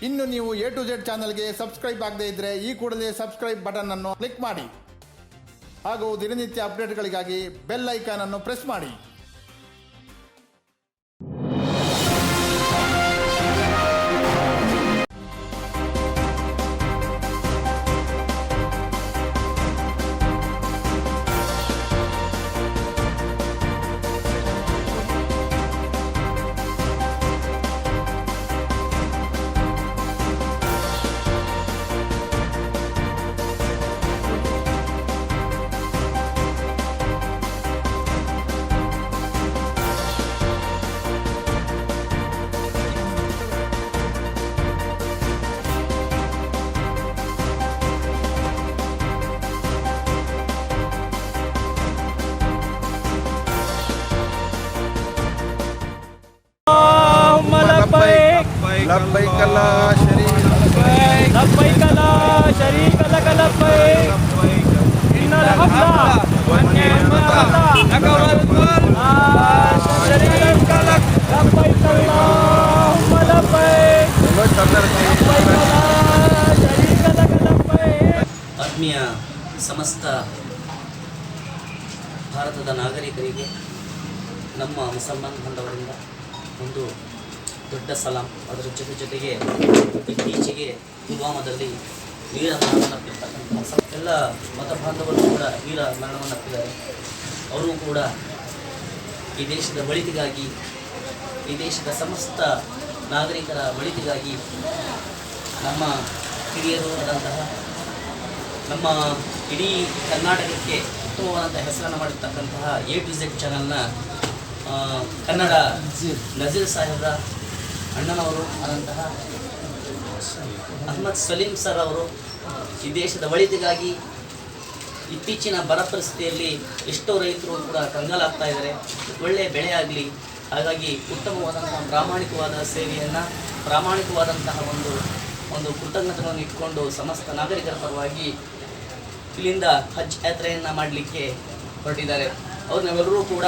ಇನ್ನು ನೀವು A to Z ಚಾನಲ್ಗೆ ಸಬ್ಸ್ಕ್ರೈಬ್ ಆಗದೇ ಇದ್ದರೆ ಈ ಕೂಡಲೇ ಸಬ್ಸ್ಕ್ರೈಬ್ ಬಟನ್ ಅನ್ನು ಕ್ಲಿಕ್ ಮಾಡಿ ಹಾಗೂ ದಿನನಿತ್ಯ ಅಪ್ಡೇಟ್ಗಳಿಗಾಗಿ ಬೆಲ್ ಐಕಾನ್ ಅನ್ನು ಪ್ರೆಸ್ ಮಾಡಿ. لبيك لا شريك لبيك لا شريك لك لبيك إن الحمد والنعمة لك والملك لا شريك لك لبيك اللهم لبيك لبيك لا شريك لك لبيك. ಆತ್ಮೀಯ ಸಮಸ್ತ ಭಾರತದ ನಾಗರಿಕರಿಗೆ ನಮ್ಮ ಮುಸಲ್ಮಾನ್ ಬಾಂಧವರಿಂದ ಒಂದು ದೊಡ್ಡ ಸಲಾಂ. ಅದರ ಜೊತೆಗೆ ಇತ್ತೀಚೆಗೆ ಪುಲ್ವಾಮಾದಲ್ಲಿ ವೀರ ಮರಣವನ್ನಪ್ಪಿರ್ತಕ್ಕಂಥ ಎಲ್ಲ ಮತ ಬಾಂಧವರು ಕೂಡ ವೀರ ಮರಣವನ್ನಪ್ಪಿದ್ದಾರೆ. ಅವರು ಕೂಡ ಈ ದೇಶದ ಒಳಿತಿಗಾಗಿ, ಈ ದೇಶದ ಸಮಸ್ತ ನಾಗರಿಕರ ಒಳಿತಿಗಾಗಿ ನಮ್ಮ ಹಿರಿಯರು ಆದಂತಹ ನಮ್ಮ ಇಡೀ ಕರ್ನಾಟಕಕ್ಕೆ ಉತ್ತಮವಾದಂಥ ಹೆಸರನ್ನು ಮಾಡಿರ್ತಕ್ಕಂತಹ A to Z ಚಾನಲ್ನ ಕನ್ನಡ ನಜೀರ್ ಸಾಹೇಬ್ರ ಅಣ್ಣನವರು ಆದಂತಹ ಅಹ್ಮದ್ ಸಲೀಂ ಸರ್ ಅವರು ಈ ದೇಶದ ಒಳಿತಿಗಾಗಿ ಇತ್ತೀಚಿನ ಬರ ಪರಿಸ್ಥಿತಿಯಲ್ಲಿ ಎಷ್ಟೋ ರೈತರು ಕೂಡ ಕಂಗಾಲಾಗ್ತಾ ಇದ್ದಾರೆ. ಒಳ್ಳೆಯ ಬೆಳೆ ಆಗಲಿ, ಹಾಗಾಗಿ ಉತ್ತಮವಾದಂತಹ ಪ್ರಾಮಾಣಿಕವಾದ ಸೇವೆಯನ್ನು, ಪ್ರಾಮಾಣಿಕವಾದಂತಹ ಒಂದು ಕೃತಜ್ಞತೆಯನ್ನು ಇಟ್ಕೊಂಡು ಸಮಸ್ತ ನಾಗರಿಕರ ಪರವಾಗಿ ಇಲ್ಲಿಂದ ಹಜ್ ಯಾತ್ರೆಯನ್ನು ಮಾಡಲಿಕ್ಕೆ ಹೊರಟಿದ್ದಾರೆ. ಅವ್ರು ನಾವೆಲ್ಲರೂ ಕೂಡ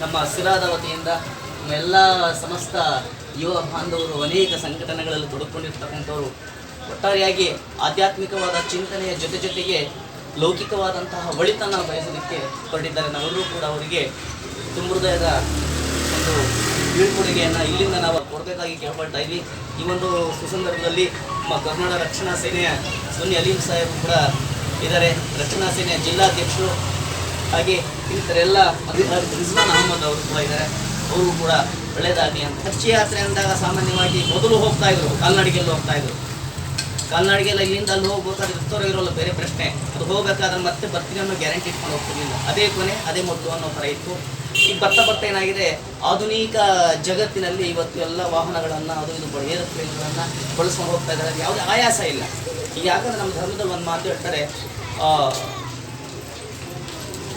ನಮ್ಮ ಸಿರಾದ ವತಿಯಿಂದ ಎಲ್ಲ ಸಮಸ್ತ ಯುವ ಬಾಂಧವರು ಅನೇಕ ಸಂಘಟನೆಗಳಲ್ಲಿ ತೊಡಕೊಂಡಿರ್ತಕ್ಕಂಥವ್ರು ಒಟ್ಟಾರೆಯಾಗಿ ಆಧ್ಯಾತ್ಮಿಕವಾದ ಚಿಂತನೆಯ ಜೊತೆಗೆ ಲೌಕಿಕವಾದಂತಹ ಒಳಿತನ್ನು ಬಯಸೋದಕ್ಕೆ ಹೊರಟಿದ್ದಾರೆ. ನಾವೆಲ್ಲರೂ ಕೂಡ ಅವರಿಗೆ ತುಂಬ ಹೃದಯದ ಒಂದು ಬೀಳ್ಕೊಡುಗೆಯನ್ನು ಇಲ್ಲಿಂದ ನಾವು ಕೊಡಬೇಕಾಗಿ ಕೇಳ್ಕೊಳ್ತಾ ಇದ್ವಿ. ಈ ಒಂದು ಸುಸಂದರ್ಭದಲ್ಲಿ ನಮ್ಮ ಕರ್ನಾಟಕ ರಕ್ಷಣಾ ಸೇನೆಯ ಸುನ್ನಿ ಅಲೀಂ ಸಾಹೇಬ್ ಕೂಡ ಇದ್ದಾರೆ, ರಕ್ಷಣಾ ಸೇನೆಯ ಜಿಲ್ಲಾಧ್ಯಕ್ಷರು, ಹಾಗೆ ಇನ್ನಿತರೆಲ್ಲ ರಿಜ್ವಾನ್ ಅಹಮದ್ ಅವರು ಕೂಡ ಇದ್ದಾರೆ. ಅವರು ಕೂಡ ಒಳ್ಳೆಯದಾಗಲಿ ಅಂತ. ಹಜ್ ಯಾತ್ರೆ ಅಂದಾಗ ಸಾಮಾನ್ಯವಾಗಿ ಮೊದಲು ಹೋಗ್ತಾ ಇದ್ರು, ಕಾಲ್ನಡಿಗೆಯಲ್ಲಿ ಹೋಗ್ತಾ ಇದ್ರು. ಕಾಲ್ನಡಿಗೆಲ್ಲ ಇಲ್ಲಿಂದ ಅಲ್ಲಿ ಹೋಗ್ಬೇಕಾದ್ರೆ ಇರ್ತರೋ ಇರೋಲ್ಲ ಬೇರೆ ಪ್ರಶ್ನೆ. ಅದು ಹೋಗಬೇಕಾದ್ರೆ ಮತ್ತೆ ಬರ್ತೀನಿ ಅನ್ನೋ ಗ್ಯಾರಂಟಿ ಇಟ್ಕೊಂಡು ಹೋಗ್ತಿರ್ಲಿಲ್ಲ. ಅದೇ ಕೊನೆ ಅದೇ ಮೊದಲು ಅನ್ನೋ ಥರ ಇತ್ತು. ಈಗ ಬರ್ತಾ ಏನಾಗಿದೆ, ಆಧುನಿಕ ಜಗತ್ತಿನಲ್ಲಿ ಇವತ್ತು ಎಲ್ಲ ವಾಹನಗಳನ್ನು ಅದು ಇದು ಏರೋಪ್ಲೇನ್ಗಳನ್ನು ಬಳಸ್ಕೊಂಡು ಹೋಗ್ತಾ ಇದ್ದಾರೆ. ಯಾವುದೇ ಆಯಾಸ ಇಲ್ಲ. ಈಗ ಯಾಕಂದರೆ ನಮ್ಮ ಧರ್ಮದಲ್ಲಿ ಒಂದು ಮಾತು ಹೇಳ್ತಾರೆ,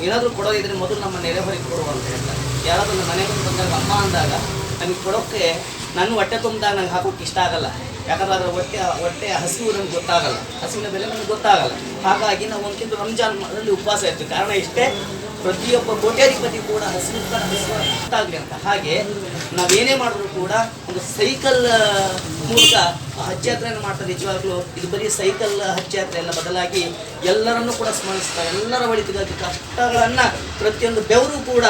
ಏನಾದರೂ ಕೊಡೋದಿದ್ರೆ ಮೊದಲು ನಮ್ಮ ನೆರೆಹೊರೆಗೆ ಕೊಡುವ ಅಂತ ಹೇಳ್ತಾರೆ. ಯಾರಾದರೂ ನಮ್ಮ ಮನೆಗೆ ಬಂದಾಗ ಅಮ್ಮ ಅಂದಾಗ ನಮಗೆ ಕೊಡೋಕ್ಕೆ ನನ್ನ ಹೊಟ್ಟೆ ತುಂಬಿದಾಗ ನಂಗೆ ಹಾಕೋಕ್ಕೆ ಇಷ್ಟ ಆಗಲ್ಲ. ಯಾಕಂದ್ರೆ ಅದರ ಹೊಟ್ಟೆ ಹಸಿವು ನಮ್ಗೆ ಗೊತ್ತಾಗಲ್ಲ, ಹಸಿವಿನ ಬೆಲೆ ನಮಗೆ ಗೊತ್ತಾಗಲ್ಲ. ಹಾಗಾಗಿ ನಾವು ಒಂದು ತಿಂಗಳು ರಂಜಾನಲ್ಲಿ ಉಪವಾಸ ಇರ್ತೀವಿ. ಕಾರಣ ಇಷ್ಟೇ, ಪ್ರತಿಯೊಬ್ಬ ಕೋಟ್ಯಾಧಿಪತಿ ಕೂಡ ಹಸಿವು ಗೊತ್ತಾಗಲಿ ಅಂತ. ಹಾಗೆ ನಾವೇನೇ ಮಾಡಿದ್ರು ಕೂಡ ಒಂದು ಸೈಕಲ್ ಮೂಲಕ ಹಜ್ ಯಾತ್ರೆಯನ್ನು ಮಾಡ್ತಾರೆ. ನಿಜವಾಗ್ಲೂ ಇದು ಬರೀ ಸೈಕಲ್ ಹಜ್ ಯಾತ್ರೆ ಎಲ್ಲ ಬದಲಾಗಿ ಎಲ್ಲರನ್ನೂ ಕೂಡ ಸ್ಮರಿಸ್ತಾರೆ. ಎಲ್ಲರ ಒಳಿತಿಗಾಗಿ ಕಷ್ಟಗಳನ್ನು ಪ್ರತಿಯೊಂದು ಬೆವರು ಕೂಡ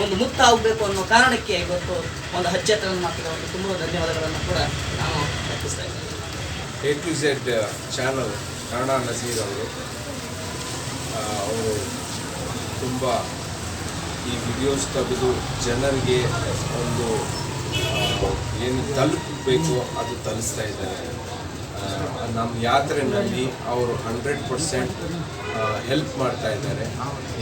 ಒಂದು ಮುಕ್ತ ಆಗಬೇಕು ಅನ್ನೋ ಕಾರಣಕ್ಕೆ ಇವತ್ತು ಒಂದು ಹಜ್ ಯಾತ್ರೆಯನ್ನು ಮಾಡ್ತಿರೋದು ತುಂಬ ಧನ್ಯವಾದಗಳನ್ನು ಕೂಡ ನಾನು ಅರ್ಪಿಸ್ತಾ ಇದ್ದೇನೆ. A to Z channel Kannada Nazeer ಅವರು ತುಂಬ ಈ ವಿಡಿಯೋಸ್ ತೆಗೆದು ಜನರಿಗೆ ಒಂದು ಏನು ತಲುಪಬೇಕು ಅದು ತಲುಪಿಸ್ತಾ ಇದ್ದಾರೆ. ನಮ್ಮ ಯಾತ್ರೆಯಲ್ಲಿ ಅವರು 100% ಹೆಲ್ಪ್ ಮಾಡ್ತಾ ಇದ್ದಾರೆ.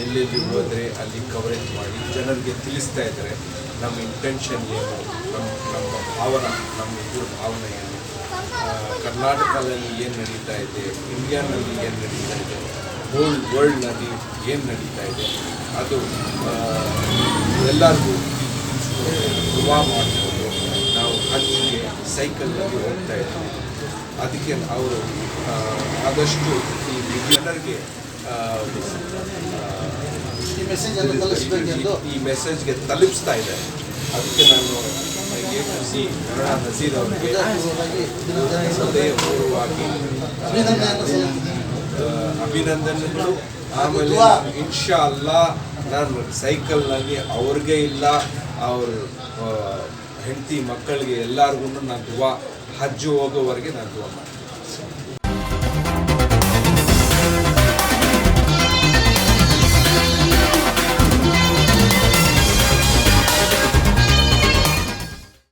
ಎಲ್ಲೆಲ್ಲಿ ಹೋದರೆ ಅಲ್ಲಿ ಕವರೇಜ್ ಮಾಡಿ ಜನರಿಗೆ ತಿಳಿಸ್ತಾ ಇದ್ದಾರೆ ನಮ್ಮ ಇಂಟೆನ್ಷನ್ ಏನು, ನಮ್ಮ ಭಾವನೆ, ನಮ್ಮ ಇದ್ರ ಭಾವನೆ ಏನು, ಕರ್ನಾಟಕದಲ್ಲಿ ಏನು ನಡೀತಾ ಇದೆ, ಇಂಡಿಯಾನಲ್ಲಿ ಏನು ನಡೀತಾ ಇದೆ, ಹೋಲ್ ವರ್ಲ್ಡ್ನಲ್ಲಿ ಏನು ನಡೀತಾ ಇದೆ, ಅದು ಎಲ್ಲರಿಗೂ ದುವಾ ಮಾಡ್ಬೋದು. ನಾವು ಹಜ್ಜಿಗೆ ಸೈಕಲ್ನಲ್ಲಿ ಹೋಗ್ತಾ ಇದ್ದೀವಿ. ಅದಕ್ಕೆ ಅವರು ಆದಷ್ಟು ಈ ಜನರಿಗೆ ಈ ಮೆಸೇಜ್ಗೆ ತಲುಪಿಸ್ತಾ ಇದ್ದಾರೆ. ಅದಕ್ಕೆ ನಾನು A to C Kannada Naseer ಅವರಿಗೆ ಹೃದಯಪೂರ್ವವಾಗಿ ಅಭಿನಂದನೆಗಳು. ಆಮೇಲೆ ಇನ್ಶಾ ಅಲ್ಲಾ ನಾನು ಸೈಕಲ್ನಲ್ಲಿ ಅವ್ರಿಗೆ ಇಲ್ಲ ಅವ್ರ ಹೆಂಡತಿ ಮಕ್ಕಳಿಗೆ ಎಲ್ಲರಿಗೂ ನಾನು ದುವಾ ಹಜ್ ಹೋಗೋವರೆಗೆ ನಾನು ದುವಾ ಮಾಡ್ತೀನಿ.